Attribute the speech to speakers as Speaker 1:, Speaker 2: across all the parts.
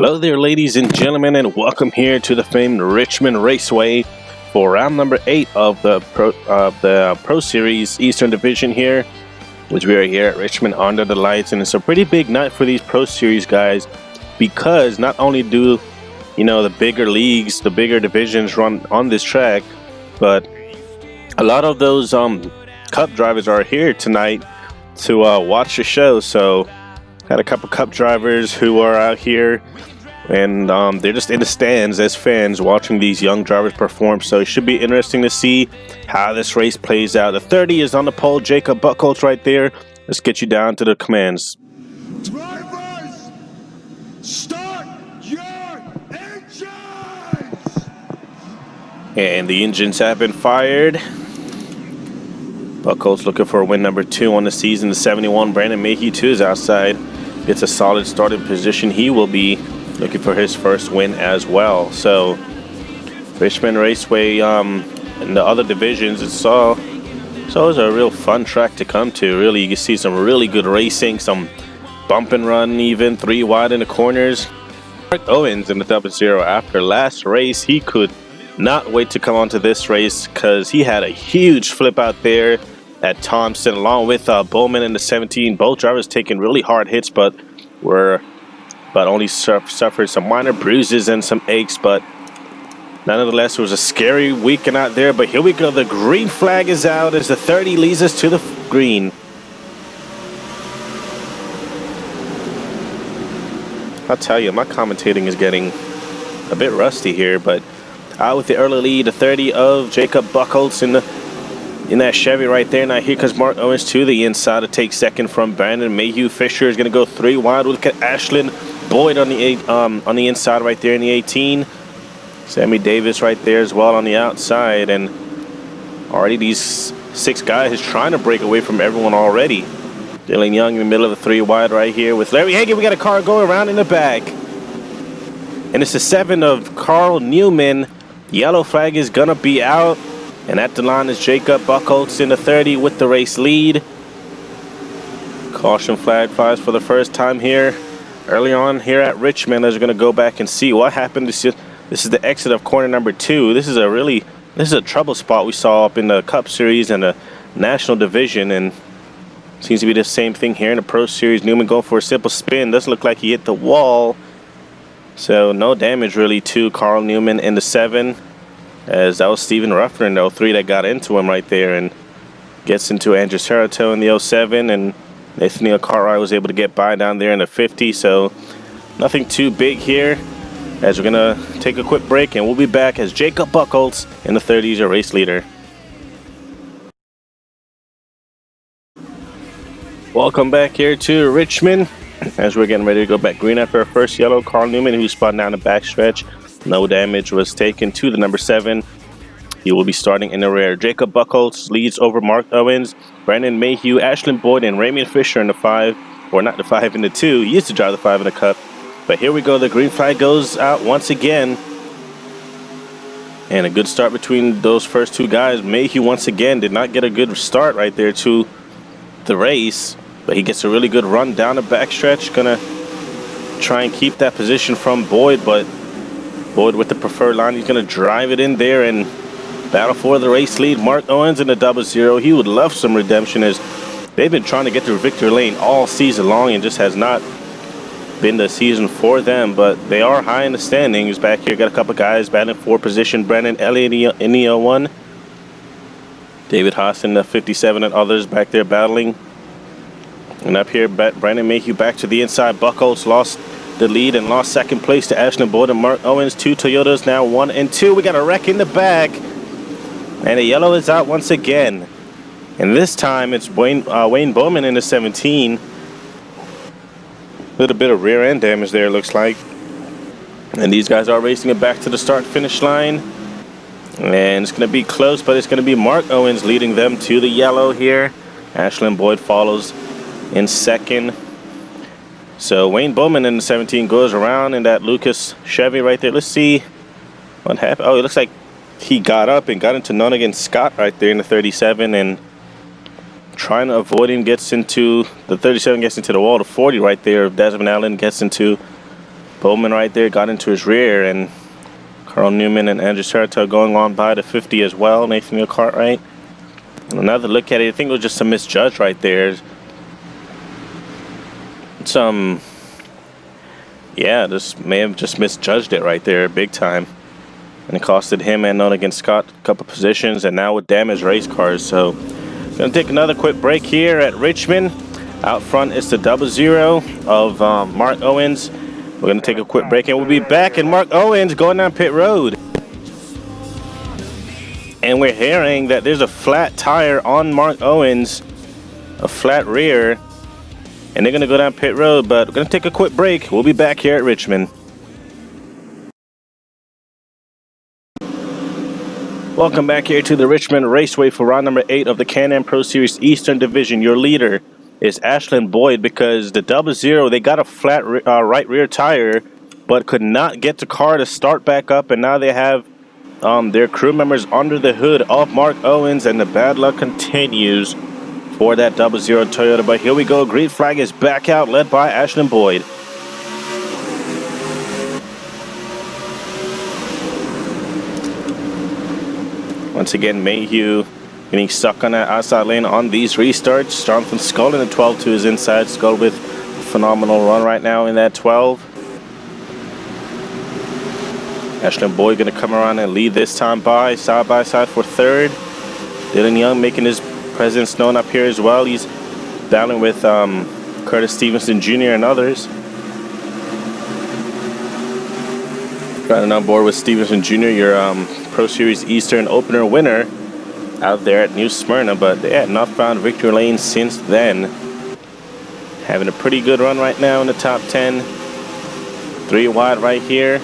Speaker 1: Hello there, ladies and gentlemen, and welcome here to the famed Richmond Raceway for round number 8 of the Pro Series Eastern Division here, which we are here at Richmond under the lights. And it's a pretty big night for these Pro Series guys, because not only do the bigger leagues, the bigger divisions run on this track, but a lot of those Cup drivers are here tonight to watch the show. So got a couple Cup drivers who are out here, and they're just in the stands as fans watching these young drivers perform. So it should be interesting to see how this race plays out. The 30 is on the pole, Jacob Buchholz right there. Let's get you down to the commands.
Speaker 2: Drivers, start your engines!
Speaker 1: And the engines have been fired. Buchholz looking for win number 2 on the season. The 71, Brandon Mayhew too, is outside. Gets a solid starting position. He will be looking for his first win as well. So Richmond Raceway in the other divisions, it's a real fun track to come to. Really, you can see some really good racing, some bump and run, even 3 wide in the corners. Mark Owens in the 00 after last race, he could not wait to come onto this race because he had a huge flip out there at Thompson, along with Bowman in the 17. Both drivers taking really hard hits, but only suffered some minor bruises and some aches. But nonetheless, it was a scary weekend out there. But here we go. The green flag is out as the 30 leads us to the green. I'll tell you, my commentating is getting a bit rusty here, but out with the early lead, the 30 of Jacob Buchholz in that Chevy right there. Now here comes Mark Owens to the inside to take second from Brandon Mayhew. Fisher is going to go 3 wide. We'll look at Ashlyn Boyd on the inside right there in the 18. Sammy Davis right there as well on the outside. And already these 6 guys is trying to break away from everyone already. Dylan Young in the middle of the 3 wide right here with Larry Hagan. We got a car going around in the back. And it's the 7 of Carl Newman. Yellow flag is going to be out. And at the line is Jacob Buchholz in the 30 with the race lead. Caution flag flies for the first time here early on here at Richmond, as we're going to go back and see what happened. This is the exit of corner number 2. This is a trouble spot we saw up in the Cup Series and the National Division, and seems to be the same thing here in the Pro Series. Newman going for a simple spin. Doesn't look like he hit the wall. So no damage really to Carl Newman in the 7. As that was Stephen Ruffner in the 03 that got into him right there, and gets into Andrew Sarato in the 07, and Nathaniel Cartwright was able to get by down there in the 50. So nothing too big here, as we're going to take a quick break, and we'll be back as Jacob Buchholz in the 30 is your race leader. Welcome back here to Richmond, as we're getting ready to go back green after our first yellow. Carl Newman, who's spun down the backstretch. No damage was taken to the number 7. He will be starting in the rear. Jacob Buchholz leads over Mark Owens, Brandon Mayhew, Ashlyn Boyd, and Ramian Fisher in the 5. Or not the 5, in the 2. He used to drive the 5 in the Cup. But here we go. The green flag goes out once again. And a good start between those first 2 guys. Mayhew once again did not get a good start right there to the race. But he gets a really good run down the backstretch. Gonna try and keep that position from Boyd, but Boyd with the preferred line. He's going to drive it in there and battle for the race lead. Mark Owens in the 00. He would love some redemption, as they've been trying to get to victory lane all season long and just has not been the season for them. But they are high in the standings. Back here, got a couple guys battling for position. Brandon Elliott in the 01. David Haas in the 57 and others back there battling. And up here, Brandon Mayhew back to the inside. Buchholz lost the lead and lost second place to Ashlyn Boyd and Mark Owens. 2 Toyotas now 1 and 2. We got a wreck in the back, and the yellow is out once again, and this time it's Wayne Bowman in the 17. Little bit of rear end damage there, looks like. And these guys are racing it back to the start finish line, and it's going to be close, but it's going to be Mark Owens leading them to the yellow here. Ashlyn Boyd follows in second. So Wayne Bowman in the 17 goes around in that Lucas Chevy right there. Let's see what happened. Oh, it looks like he got up and got into Nonigan Scott right there in the 37, and trying to avoid him, gets into the 37, gets into the wall. The 40 right there, Desmond Allen gets into Bowman right there got into his rear, and Carl Newman and Andrew Serta going on by the 50 as well. Nathaniel Cartwright. And another look at it, I think it was just a misjudge right there. Yeah, this may have just misjudged it right there big time. And it costed him and Nona against Scott a couple positions, and now with damaged race cars. So gonna take another quick break here at Richmond. Out front is the 00 of Mark Owens. We're gonna take a quick break and we'll be back, and Mark Owens going down pit road. And we're hearing that there's a flat tire on Mark Owens, a flat rear, and they're gonna go down pit road, but we're gonna take a quick break. We'll be back here at Richmond. Welcome back here to the Richmond Raceway for round number 8 of the Can-Am Pro Series Eastern Division. Your leader is Ashlyn Boyd, because the 00, they got a flat right rear tire, but could not get the car to start back up, and now they have their crew members under the hood of Mark Owens, and the bad luck continues for that 00 Toyota. But here we go, green flag is back out, led by Ashlyn Boyd. Once again, Mayhew getting stuck on that outside lane on these restarts. Jonathan Skull in the 12 to his inside. Skull with a phenomenal run right now in that 12. Ashlyn Boyd going to come around and lead this time by side for third. Dylan Young making his presence known up here as well. He's battling with Curtis Stevenson Jr. and others. Riding on board with Stevenson Jr., your Pro Series Eastern opener winner out there at New Smyrna, but they had not found victory lane since then. Having a pretty good run right now in the top 10. 3 wide right here.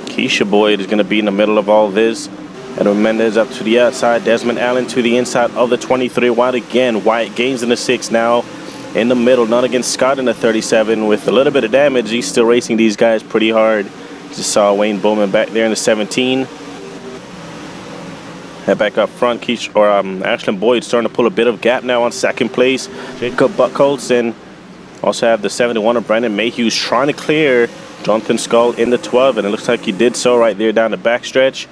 Speaker 1: Keisha Boyd is going to be in the middle of all this. Edwin Mendez up to the outside. Desmond Allen to the inside of the 23 wide again. Wyatt Gaines in the 6 now in the middle. Not against Scott in the 37 with a little bit of damage. He's still racing these guys pretty hard. Just saw Wayne Bowman back there in the 17. Head back up front. Ashlyn Boyd starting to pull a bit of gap now on second place. Jacob Buckholz, and also have the 71 of Brandon Mayhew trying to clear Jonathan Skull in the 12, and it looks like he did so right there down the backstretch.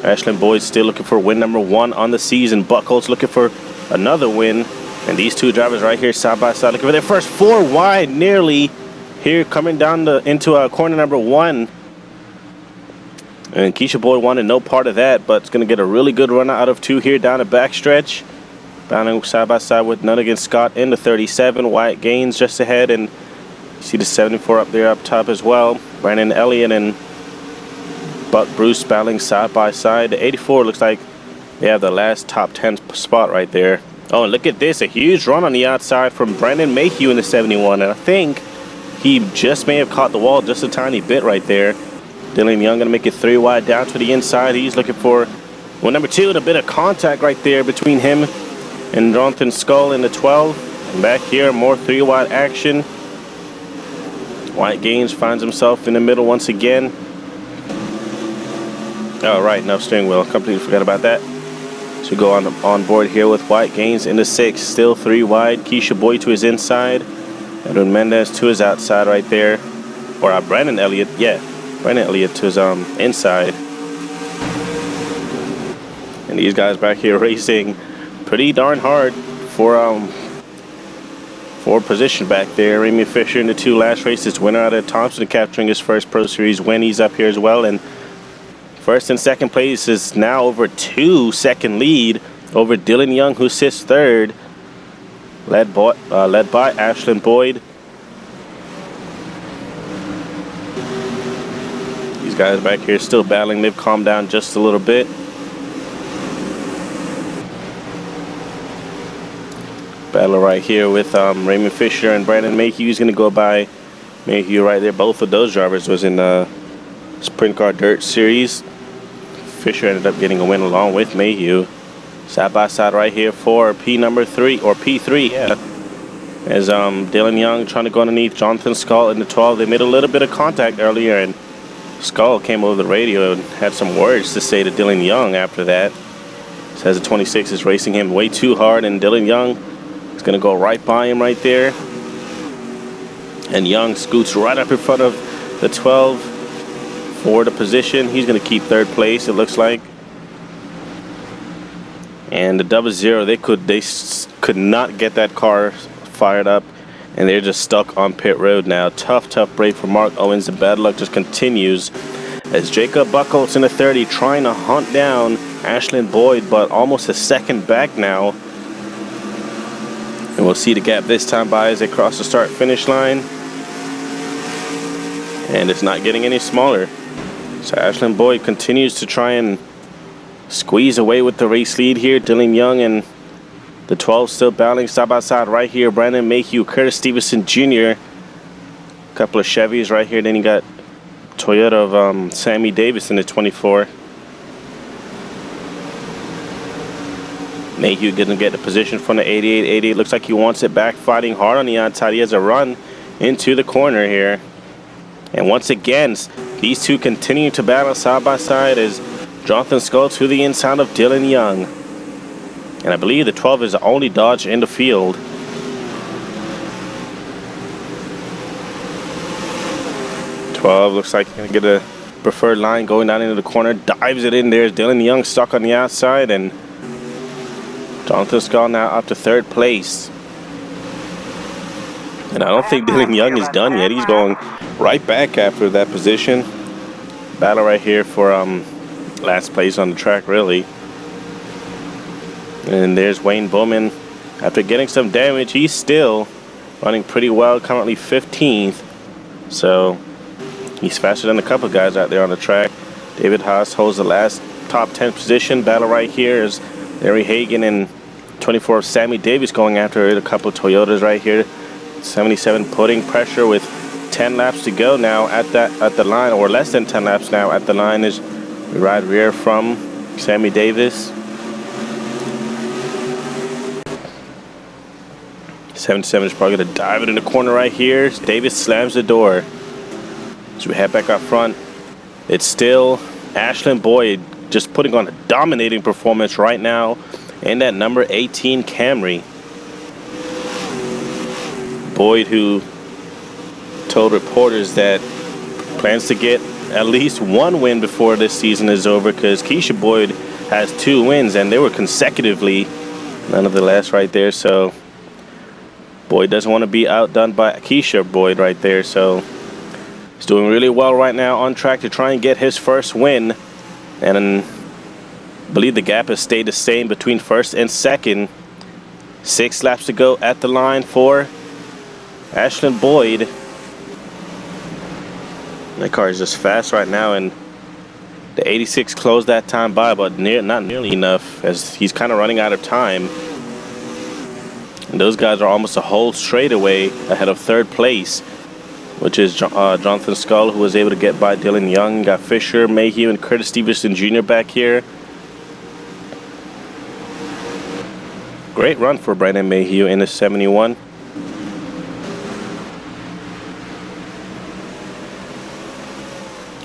Speaker 1: Ashlyn Boyd still looking for win number 1 on the season. Buckholz looking for another win, and these two drivers right here side by side looking for their first 4 wide nearly here coming down into corner number 1. And Keisha Boyd wanted no part of that, but it's going to get a really good run out of 2 here down the backstretch. Bounding side by side with none against Scott in the 37. Wyatt Gaines just ahead, and you see the 74 up there up top as well. Brandon Elliott and Buck Bruce battling side by side. The 84 looks like they have the last top 10 spot right there. Oh, and look at this. A huge run on the outside from Brandon Mayhew in the 71. And I think he just may have caught the wall just a tiny bit right there. Dylan Young going to make it 3 wide down to the inside. He's looking for well, number 2, and a bit of contact right there between him and Jonathan Skull in the 12. And back here, more 3 wide action. Wyatt Gaines finds himself in the middle once again. Oh, right, no steering wheel. Completely forgot about that. So go on board here with Wyatt Gaines in the 6. Still 3 wide. Keisha Boyd to his inside. Edwin Mendez to his outside right there. Or Brandon Elliott. Yeah, Brandon Elliott to his inside. And these guys back here racing pretty darn hard for position back there. Remy Fisher in the 2 last races. Winner out of Thompson capturing his first Pro Series win. He's up here as well. And first and second place is now over 2 second lead over Dylan Young, who sits third, led by Ashlyn Boyd. These guys back here still battling. They've calmed down just a little bit. Battle right here with Raymond Fisher and Brandon Mayhew. He's going to go by Mayhew right there. Both of those drivers was in the Sprint Car Dirt Series. Fisher ended up getting a win along with Mayhew. Side by side right here for P3, yeah. As Dylan Young trying to go underneath Jonathan Skull in the 12. They made a little bit of contact earlier, and Skull came over the radio and had some words to say to Dylan Young after that. Says the 26 is racing him way too hard, and Dylan Young is going to go right by him right there. And Young scoots right up in front of the 12 for the position. He's going to keep third place, it looks like. And the 00, they could not get that car fired up, and they're just stuck on pit road now. Tough break for Mark Owens. The bad luck just continues as Jacob Buckles in the 30 trying to hunt down Ashlyn Boyd, but almost a second back now. And we'll see the gap this time by as they cross the start-finish line. And it's not getting any smaller. So Ashlyn Boyd continues to try and squeeze away with the race lead here. Dylan Young and the 12 still battling side by side right here. Brandon Mayhew, Curtis Stevenson Jr. A couple of Chevys right here. Then you got Toyota of Sammy Davis in the 24. Mayhew gonna get the position from the 88. 88 looks like he wants it back, fighting hard on the outside. He has a run into the corner here. And once again, these two continue to battle side by side as Jonathan Skull to the inside of Dylan Young. And I believe the 12 is the only Dodge in the field. Looks like he's going to get a preferred line going down into the corner. Dives it in there. Dylan Young stuck on the outside. And Jonathan Skull now up to third place. And I don't think Dylan Young is done yet. He's going right back after that position. Battle right here for last place on the track, really. And there's Wayne Bowman. After getting some damage, he's still running pretty well, currently 15th. So he's faster than a couple guys out there on the track. David Haas holds the last top 10 position. Battle right here is Larry Hagan and 24 Sammy Davis going after it. A couple of Toyotas right here. 77 putting pressure with 10 laps to go now at the line, or less than 10 laps now at the line, is right rear from Sammy Davis. 77 is probably going to dive it in the corner right here. Davis slams the door. So we head back up front. It's still Ashlyn Boyd just putting on a dominating performance right now in that number 18 Camry. Boyd, who told reporters that plans to get at least one win before this season is over, because Keisha Boyd has 2 wins and they were consecutively nonetheless right there. So Boyd doesn't want to be outdone by Keisha Boyd right there. So he's doing really well right now, on track to try and get his first win. And I believe the gap has stayed the same between first and second. 6 laps to go at the line for Ashlyn Boyd. That car is just fast right now, and the 86 closed that time by, but not nearly enough, as he's kind of running out of time. And those guys are almost a whole straightaway ahead of third place, which is Jonathan Skull, who was able to get by Dylan Young. You got Fisher, Mayhew, and Curtis Stevenson Jr. back here. Great run for Brandon Mayhew in the 71.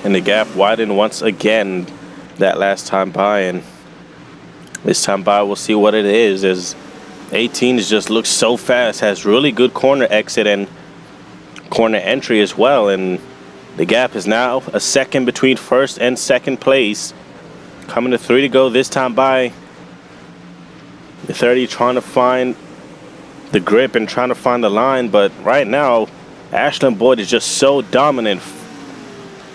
Speaker 1: And the gap widened once again that last time by, and this time by we'll see what it is, as 18 just looks so fast, has really good corner exit and corner entry as well, and the gap is now a second between first and second place. Coming to 3 to go this time by. The 30 trying to find the grip and trying to find the line, but right now Ashlyn Boyd is just so dominant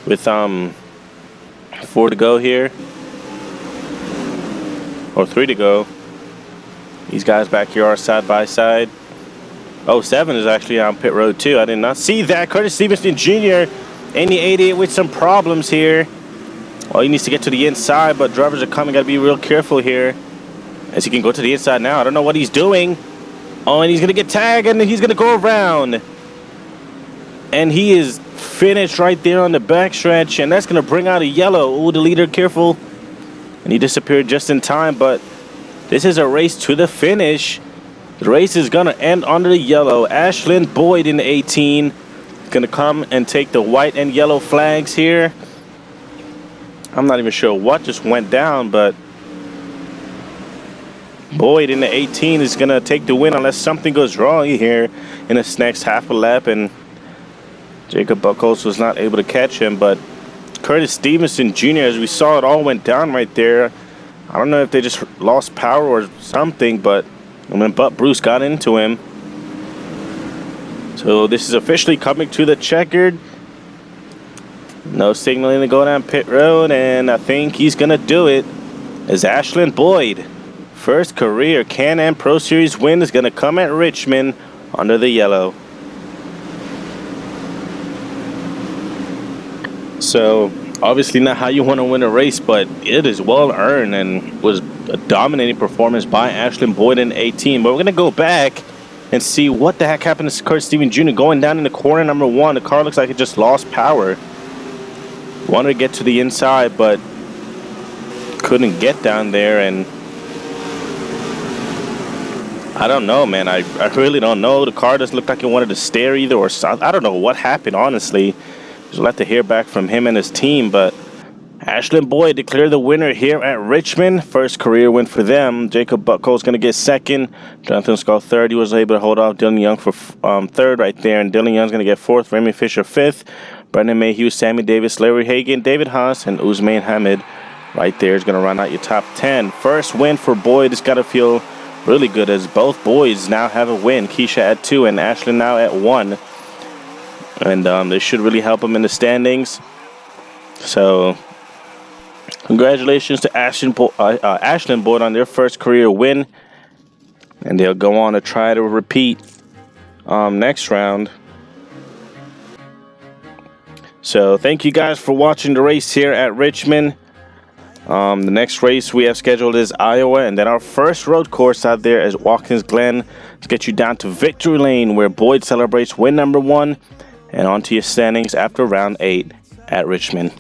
Speaker 1: with 4 to go here, or 3 to go. These guys back here are side by side. 07 is actually on pit road too. I did not see that. Curtis Stevenson Jr. in the 88 with some problems here. Well, he needs to get to the inside, but drivers are coming. Got to be real careful here, as he can go to the inside now. I don't know what he's doing. Oh, and he's going to get tagged, and he's going to go around. And he is finished right there on the backstretch, and that's going to bring out a yellow. Ooh, the leader, careful. And he disappeared just in time, but this is a race to the finish. The race is going to end under the yellow. Ashlyn Boyd in the 18 going to come and take the white and yellow flags here. I'm not even sure what just went down, but Boyd in the 18 is going to take the win unless something goes wrong here in this next half a lap. And Jacob Buckles was not able to catch him, but Curtis Stevenson Jr., as we saw, it all went down right there. I don't know if they just lost power or something, but when Butt Bruce got into him. So this is officially coming to the checkered. No signaling to go down pit road, and I think he's going to do it. As Ashlyn Boyd, first career Can-Am Pro Series win, is going to come at Richmond under the yellow. So obviously not how you want to win a race, but it is well earned and was a dominating performance by Ashlyn Boyd in 18. But we're going to go back and see what the heck happened to Kurt Steven Jr. going down in the corner number 1. The car looks like it just lost power. Wanted to get to the inside, but couldn't get down there. And I don't know, man. I really don't know. The car doesn't look like it wanted to steer either or something. I don't know what happened, honestly. We'll have to hear back from him and his team, but Ashlyn Boyd declared the winner here at Richmond. First career win for them. Jacob Buckles going to get second. Jonathan Skull third. He was able to hold off Dylan Young for third right there, and Dylan Young's going to get fourth. Remy Fisher fifth. Brendan Mayhew, Sammy Davis, Larry Hagan, David Haas, and Usman Hamid right there is going to run out your top 10. First win for Boyd. It's got to feel really good as both boys now have a win. Keisha at 2 and Ashlyn now at 1. And they should really help him in the standings. So, congratulations to Ashlyn Boyd on their first career win. And they'll go on to try to repeat next round. So, thank you guys for watching the race here at Richmond. The next race we have scheduled is Iowa. And then our first road course out there is Watkins Glen. Let's get you down to Victory Lane, where Boyd celebrates win number 1. And on to your standings after round 8 at Richmond.